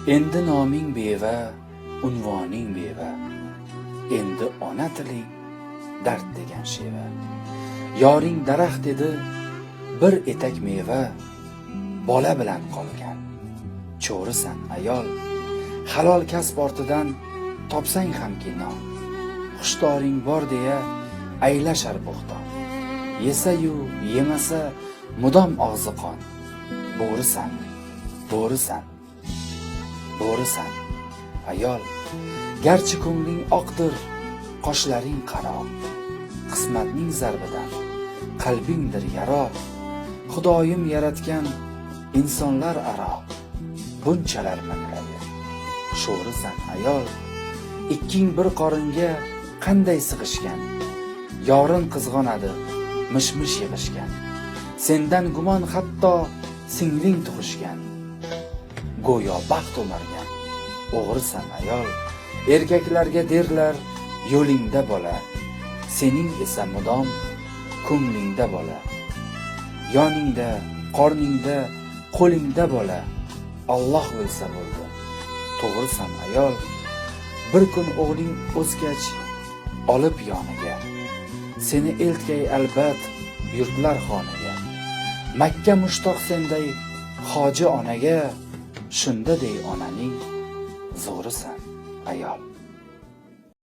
Endi noming beva, unvoning beva. Endi ona tiling dard degan sheva. Yoring daraxt edi, bir etak meva, bola bilan qolgan. Cho'risan ayol, halol kasb ortidan topsang ham non. Xushtoring bor deya aylashar bo'xton. Yesa-yu yemasa mudom og'zi qon. Bo'risan, bo'risan, bo'risan ayol, garchi ko'ngling oqdir, qoshlaring qaro. Qismatning zarbidan qalbingdir yaro. Xudoyim yaratgan insonlar aro bunchalar manglaydi. Sho'risan ayol, ikking bir qoringa qanday sig'ishgan. Yorin qizg'onadi, mish-mish yig'ishgan. Sendan gumon hatto singling tug'ishgan. Go'yo baxt o'margan. O'g'risan ayol, erkaklarga derlar yo'lingda bola. Sening esa mudom ko'nglingda bola. Yoningda, qorningda, qo'lingda bola. Alloh bilsa bo'ldi. To'g'risan ayol, bir kun o'g'ling o'sgach olib yoniga. Seni eltkay albat yurtlar xoniga. Makka mushtoq senday hoji onaga. Shunda dey onaning zo'risan ayol.